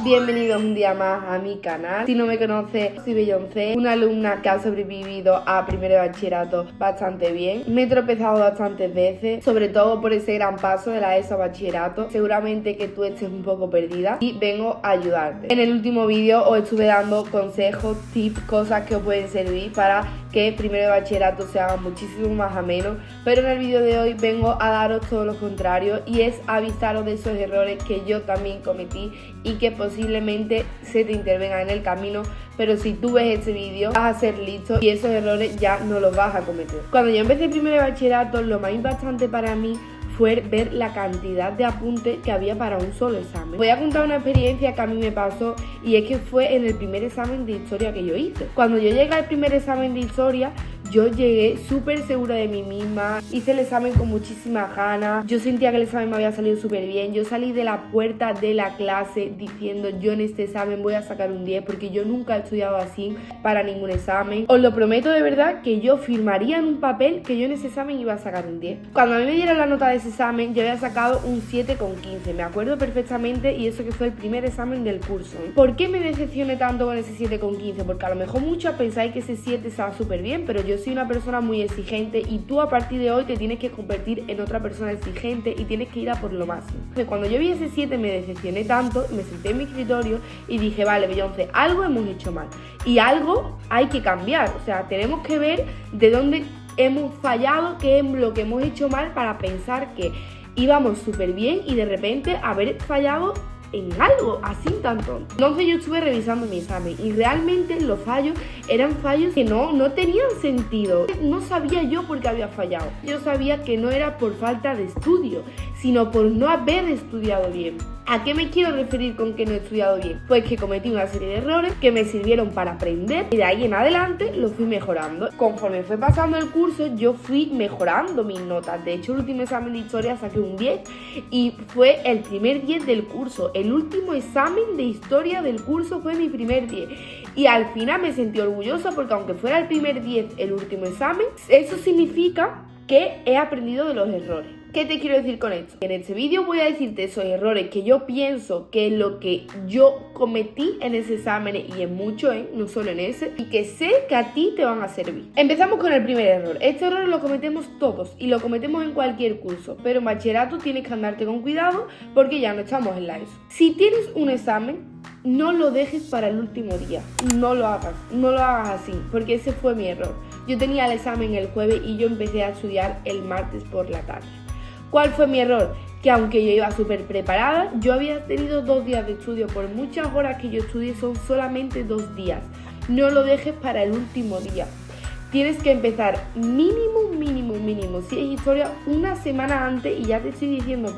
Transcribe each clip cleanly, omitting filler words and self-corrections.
Bienvenidos un día más a mi canal. Si no me conoces, soy Beyoncé, una alumna que ha sobrevivido a primero de bachillerato bastante bien. Me he tropezado bastantes veces, sobre todo por ese gran paso de la ESO a bachillerato. Seguramente que tú estés un poco perdida y vengo a ayudarte. En el último vídeo os estuve dando consejos, tips, cosas que os pueden servir para que primero de bachillerato se haga muchísimo más ameno, pero en el vídeo de hoy vengo a daros todo lo contrario, y es avisaros de esos errores que yo también cometí y que posiblemente se te intervengan en el camino, pero si tú ves este vídeo vas a ser listo y esos errores ya no los vas a cometer. Cuando yo empecé primero de bachillerato, lo más impactante para mí fue ver la cantidad de apuntes que había para un solo examen. Voy a contar una experiencia que a mí me pasó, y es que fue en el primer examen de historia que yo hice. Cuando yo llegué al primer examen de historia, yo llegué súper segura de mí misma, hice el examen con muchísimas ganas, yo sentía que el examen me había salido súper bien, yo salí de la puerta de la clase diciendo yo en este examen voy a sacar un 10 porque yo nunca he estudiado así para ningún examen. Os lo prometo de verdad que yo firmaría en un papel que yo en ese examen iba a sacar un 10. Cuando a mí me dieron la nota de ese examen yo había sacado un 7,15, me acuerdo perfectamente, y eso que fue el primer examen del curso. ¿Por qué me decepcioné tanto con ese 7,15? Porque a lo mejor muchos pensáis que ese 7 estaba súper bien, pero yo soy una persona muy exigente y tú a partir de hoy te tienes que convertir en otra persona exigente y tienes que ir a por lo máximo. Cuando yo vi ese 7 me decepcioné tanto, me senté en mi escritorio y dije, vale, Beyoncé, algo hemos hecho mal y algo hay que cambiar. O sea, tenemos que ver de dónde hemos fallado, qué es lo que hemos hecho mal, para pensar que íbamos súper bien y de repente haber fallado en algo así tan tonto. Entonces yo estuve revisando mi examen y realmente los fallos eran fallos que no tenían sentido. No sabía yo por qué había fallado. Yo sabía que no era por falta de estudio, sino por no haber estudiado bien. ¿A qué me quiero referir con que no he estudiado bien? Pues que cometí una serie de errores que me sirvieron para aprender y de ahí en adelante lo fui mejorando. Conforme fue pasando el curso yo fui mejorando mis notas. De hecho el último examen de historia saqué un 10 y fue el primer 10 del curso. El último examen de historia del curso fue mi primer 10 y al final me sentí orgullosa porque aunque fuera el primer 10 el último examen, eso significa que he aprendido de los errores. ¿Qué te quiero decir con esto? En este vídeo voy a decirte esos errores que yo pienso que es lo que yo cometí en ese examen y en muchos, no solo en ese, y que sé que a ti te van a servir. Empezamos con el primer error. Este error lo cometemos todos y lo cometemos en cualquier curso, pero en bachillerato tienes que andarte con cuidado porque ya no estamos en la ESO. Si tienes un examen, no lo dejes para el último día. No lo hagas así, porque ese fue mi error. Yo tenía el examen el jueves y yo empecé a estudiar el martes por la tarde. ¿Cuál fue mi error? Que aunque yo iba súper preparada, yo había tenido 2 días de estudio. Por muchas horas que yo estudié son solamente 2 días. No lo dejes para el último día. Tienes que empezar mínimo, si es historia, una semana antes, y ya te estoy diciendo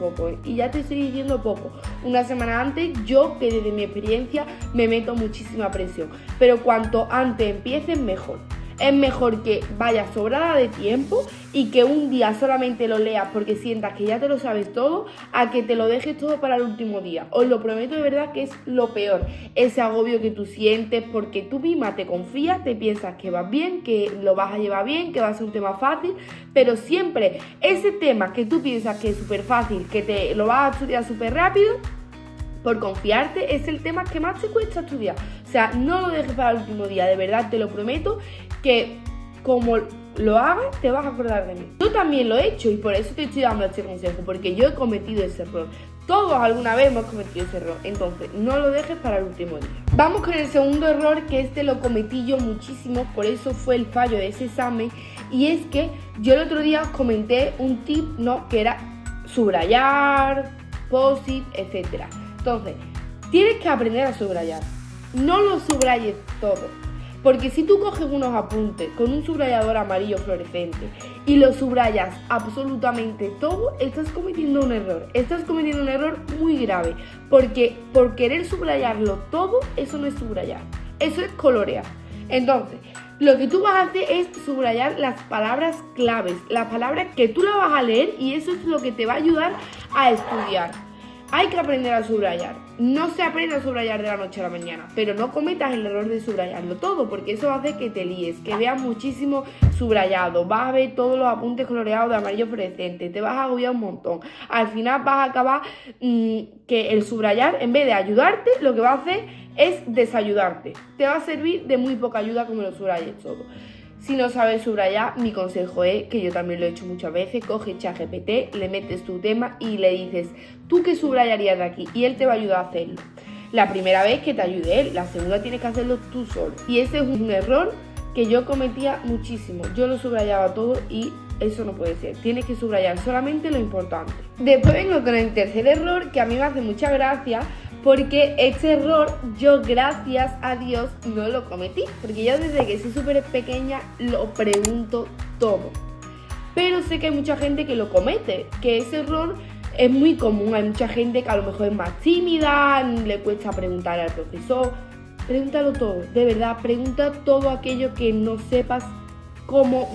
poco, Una semana antes, yo que desde mi experiencia me meto muchísima presión, pero cuanto antes empieces mejor. Es mejor que vayas sobrada de tiempo y que un día solamente lo leas porque sientas que ya te lo sabes todo, a que te lo dejes todo para el último día. Os lo prometo de verdad que es lo peor, ese agobio que tú sientes porque tú misma te confías, te piensas que vas bien, que lo vas a llevar bien, que va a ser un tema fácil, pero siempre ese tema que tú piensas que es súper fácil, que te lo vas a estudiar súper rápido, por confiarte, es el tema que más te cuesta estudiar. O sea, no lo dejes para el último día, de verdad te lo prometo, que como lo hagas te vas a acordar de mí. Yo también lo he hecho y por eso te estoy dando este consejo, porque yo he cometido ese error. Todos alguna vez hemos cometido ese error, entonces no lo dejes para el último día. Vamos con el segundo error, que este lo cometí yo muchísimo, por eso fue el fallo de ese examen, y es que yo el otro día os comenté un tip, ¿no?, que era subrayar, post-it, etc. Entonces, tienes que aprender a subrayar. No lo subrayes todo, porque si tú coges unos apuntes con un subrayador amarillo fluorescente y lo subrayas absolutamente todo, estás cometiendo un error. Estás cometiendo un error muy grave, porque por querer subrayarlo todo, eso no es subrayar, eso es colorear. Entonces, lo que tú vas a hacer es subrayar las palabras claves, las palabras que tú las vas a leer, y eso es lo que te va a ayudar a estudiar. Hay que aprender a subrayar. No se aprende a subrayar de la noche a la mañana, pero no cometas el error de subrayarlo todo, porque eso hace que te líes, que veas muchísimo subrayado, vas a ver todos los apuntes coloreados de amarillo fluorescente, te vas a agobiar un montón. Al final vas a acabar que el subrayar, en vez de ayudarte, lo que va a hacer es desayudarte. Te va a servir de muy poca ayuda como lo subrayes todo. Si no sabes subrayar, mi consejo es, que yo también lo he hecho muchas veces, coge ChatGPT, le metes tu tema y le dices, ¿tú qué subrayarías de aquí? Y él te va a ayudar a hacerlo. La primera vez que te ayude él, la segunda tienes que hacerlo tú solo. Y ese es un error que yo cometía muchísimo. Yo lo subrayaba todo y eso no puede ser. Tienes que subrayar solamente lo importante. Después vengo con el tercer error, que a mí me hace mucha gracia, porque este error yo, gracias a Dios, no lo cometí, porque yo desde que soy súper pequeña lo pregunto todo. Pero sé que hay mucha gente que lo comete, que ese error es muy común. Hay mucha gente que a lo mejor es más tímida, le cuesta preguntar al profesor. Pregúntalo todo, de verdad, pregunta todo aquello que no sepas cómo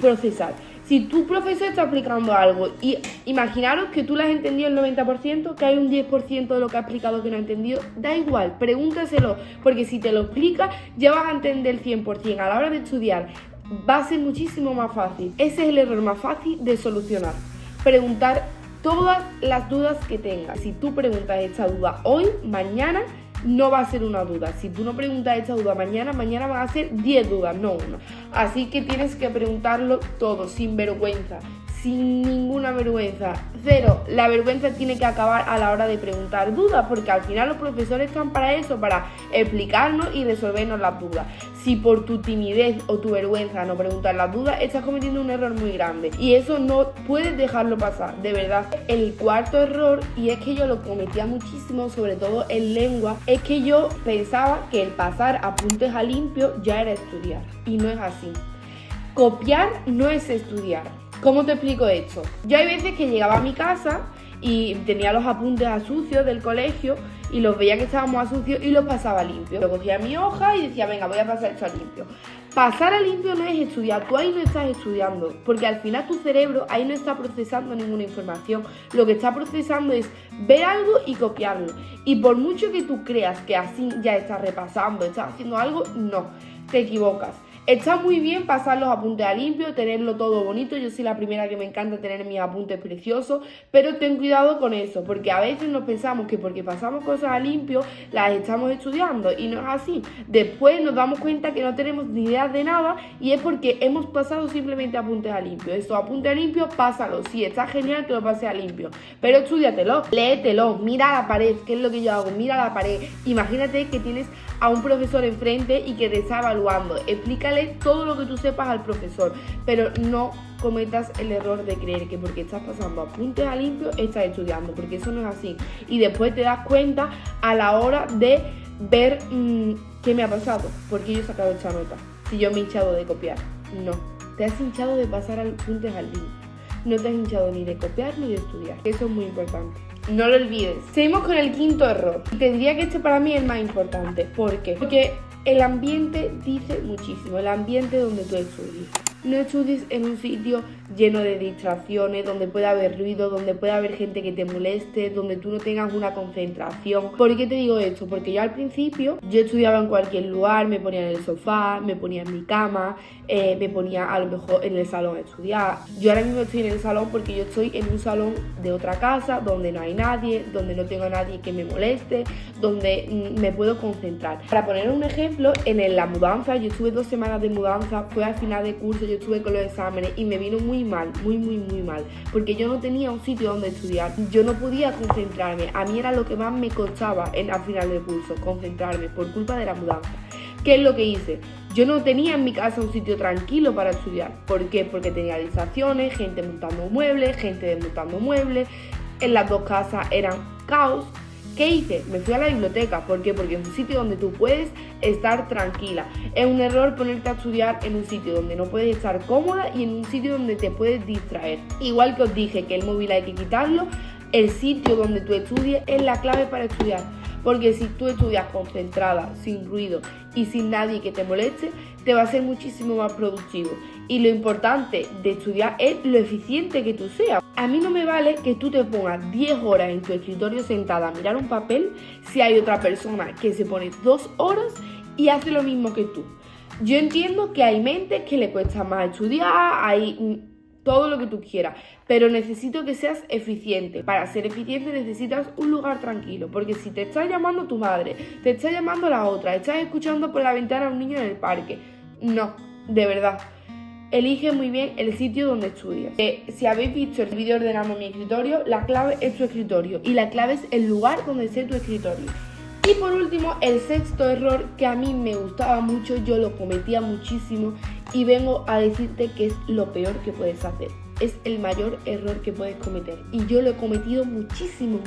procesar. Si tu profesor está explicando algo y imaginaros que tú lo has entendido el 90%, que hay un 10% de lo que ha explicado que no ha entendido, da igual, pregúntaselo, porque si te lo explica ya vas a entender el 100%. A la hora de estudiar va a ser muchísimo más fácil. Ese es el error más fácil de solucionar. Preguntar todas las dudas que tengas. Si tú preguntas esta duda hoy, mañana no va a ser una duda. Si tú no preguntas esta duda mañana van a ser 10 dudas, no una. Así que tienes que preguntarlo todo, sin vergüenza, sin ninguna vergüenza. Cero. La vergüenza tiene que acabar a la hora de preguntar dudas, porque al final los profesores están para eso, para explicarnos y resolvernos las dudas. Si por tu timidez o tu vergüenza no preguntas las dudas, estás cometiendo un error muy grande. Y eso no puedes dejarlo pasar, de verdad. El cuarto error, y es que yo lo cometía muchísimo, sobre todo en lengua, es que yo pensaba que el pasar apuntes a limpio ya era estudiar. Y no es así. Copiar no es estudiar. ¿Cómo te explico esto? Yo hay veces que llegaba a mi casa y tenía los apuntes a sucios del colegio y los veía que estábamos a sucios y los pasaba a limpio. Yo cogía mi hoja y decía, venga, voy a pasar esto a limpio. Pasar a limpio no es estudiar, tú ahí no estás estudiando, porque al final tu cerebro ahí no está procesando ninguna información. Lo que está procesando es ver algo y copiarlo. Y por mucho que tú creas que así ya estás repasando, estás haciendo algo, no, te equivocas. Está muy bien pasar los apuntes a limpio, tenerlo todo bonito. Yo soy la primera que me encanta tener mis apuntes preciosos, pero ten cuidado con eso, porque a veces nos pensamos que porque pasamos cosas a limpio las estamos estudiando y no es así. Después nos damos cuenta que no tenemos ni idea de nada y es porque hemos pasado simplemente apuntes a limpio. Estos apuntes a limpio, pásalos. Sí, está genial que lo pases a limpio, pero estudiatelo, léetelo, mira a la pared. ¿Qué es lo que yo hago? Mira a la pared. Imagínate que tienes a un profesor enfrente y que te está evaluando. Explícale todo lo que tú sepas al profesor, pero no cometas el error de creer que porque estás pasando apuntes a limpio estás estudiando, porque eso no es así. Y después te das cuenta a la hora de ver qué me ha pasado, porque yo he sacado esta nota, si yo me he hinchado de copiar. No, te has hinchado de pasar apuntes al limpio, no te has hinchado ni de copiar ni de estudiar. Eso es muy importante. No lo olvides. Seguimos con el quinto error. Y te diría que este para mí es el más importante. ¿Por qué? Porque el ambiente dice muchísimo. El ambiente donde tú estudies. No estudies en un sitio lleno de distracciones, donde pueda haber ruido, donde pueda haber gente que te moleste, donde tú no tengas una concentración. ¿Por qué te digo esto? Porque yo al principio, yo estudiaba en cualquier lugar, me ponía en el sofá, me ponía en mi cama, me ponía a lo mejor en el salón a estudiar. Yo ahora mismo estoy en el salón porque yo estoy en un salón de otra casa, donde no hay nadie, donde no tengo a nadie que me moleste, donde me puedo concentrar. Para poner un ejemplo, en la mudanza, yo estuve 2 semanas de mudanza, fue al final de curso, yo estuve con los exámenes y me vino muy mal, muy mal, porque yo no tenía un sitio donde estudiar, yo no podía concentrarme, a mí era lo que más me costaba al final del curso, concentrarme por culpa de la mudanza. ¿Qué es lo que hice? Yo no tenía en mi casa un sitio tranquilo para estudiar. ¿Por qué? Porque tenía distracciones, gente montando muebles, gente desmontando muebles, en las 2 casas eran caos. ¿Qué hice? Me fui a la biblioteca. ¿Por qué? Porque es un sitio donde tú puedes estar tranquila. Es un error ponerte a estudiar en un sitio donde no puedes estar cómoda y en un sitio donde te puedes distraer. Igual que os dije que el móvil hay que quitarlo, el sitio donde tú estudies es la clave para estudiar. porque si tú estudias concentrada, sin ruido y sin nadie que te moleste, te va a ser muchísimo más productivo. Y lo importante de estudiar es lo eficiente que tú seas. A mí no me vale que tú te pongas 10 horas en tu escritorio sentada a mirar un papel si hay otra persona que se pone 2 horas y hace lo mismo que tú. Yo entiendo que hay mentes que le cuesta más estudiar, hay todo lo que tú quieras, pero necesito que seas eficiente. Para ser eficiente necesitas un lugar tranquilo, porque si te está llamando tu madre, te está llamando la otra, estás escuchando por la ventana a un niño en el parque, no, de verdad. Elige muy bien el sitio donde estudias. Si habéis visto el vídeo ordenando mi escritorio, la clave es tu escritorio y la clave es el lugar donde esté tu escritorio. Y por último, el sexto error que a mí me gustaba mucho, yo lo cometía muchísimo y vengo a decirte que es lo peor que puedes hacer. Es el mayor error que puedes cometer y yo lo he cometido muchísimo.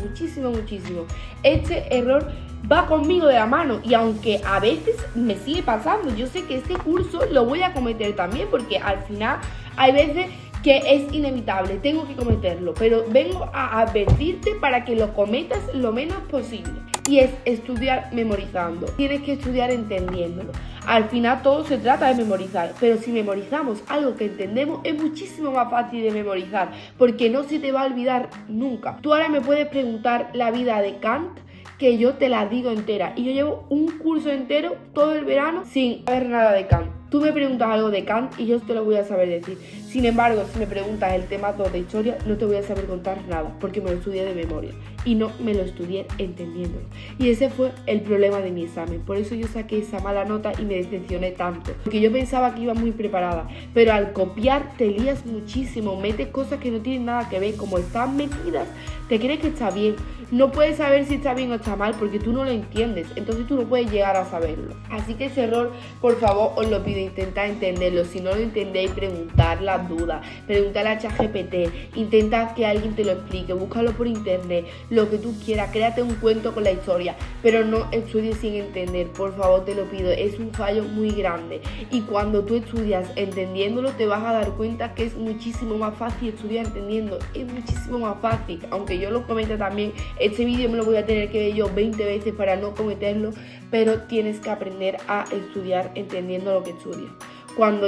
Este error va conmigo de la mano y aunque a veces me sigue pasando, yo sé que este curso lo voy a cometer también porque al final hay veces que es inevitable, tengo que cometerlo, pero vengo a advertirte para que lo cometas lo menos posible. Y es estudiar memorizando. Tienes que estudiar entendiéndolo. Al final todo se trata de memorizar, pero si memorizamos algo que entendemos es muchísimo más fácil de memorizar, porque no se te va a olvidar nunca. Tú ahora me puedes preguntar la vida de Kant, que yo te la digo entera, y yo llevo un curso entero todo el verano sin saber nada de Kant. Tú me preguntas algo de Kant y yo te lo voy a saber decir. Sin embargo, si me preguntas el tema 2 de historia, no te voy a saber contar nada, porque me lo estudié de memoria y no me lo estudié entendiéndolo. Y ese fue el problema de mi examen. Por eso yo saqué esa mala nota y me decepcioné tanto, porque yo pensaba que iba muy preparada, pero al copiar te lías muchísimo, metes cosas que no tienen nada que ver. Como están metidas, te crees que está bien. No puedes saber si está bien o está mal porque tú no lo entiendes, entonces tú no puedes llegar a saberlo. Así que ese error, por favor, os lo pido, intentad entenderlo. Si no lo entendéis, preguntad las dudas, preguntad a ChatGPT, intenta que alguien te lo explique, búscalo por internet, lo que tú quieras, créate un cuento con la historia, pero no estudies sin entender, por favor, te lo pido. Es un fallo muy grande y cuando tú estudias entendiéndolo te vas a dar cuenta que es muchísimo más fácil estudiar entendiendo, es muchísimo más fácil. Aunque yo lo cometa también, este vídeo me lo voy a tener que ver yo 20 veces para no cometerlo, pero tienes que aprender a estudiar entendiendo lo que estudias. Cuando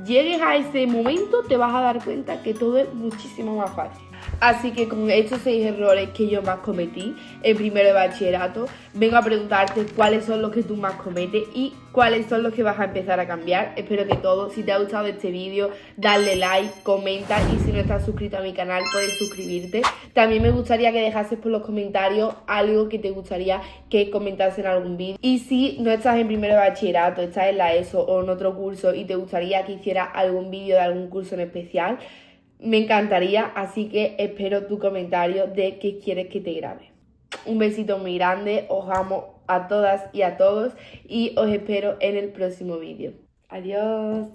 llegues a ese momento te vas a dar cuenta que todo es muchísimo más fácil. Así que con estos 6 errores que yo más cometí en primero de bachillerato, vengo a preguntarte cuáles son los que tú más cometes y cuáles son los que vas a empezar a cambiar. Espero que todo. Si te ha gustado este vídeo, dale like, comenta y si no estás suscrito a mi canal puedes suscribirte. También me gustaría que dejases por los comentarios algo que te gustaría que comentase en algún vídeo. Y si no estás en primero de bachillerato, estás en la ESO o en otro curso y te gustaría que hiciera algún vídeo de algún curso en especial, me encantaría, así que espero tu comentario de qué quieres que te grabe. Un besito muy grande, os amo a todas y a todos y os espero en el próximo vídeo. Adiós.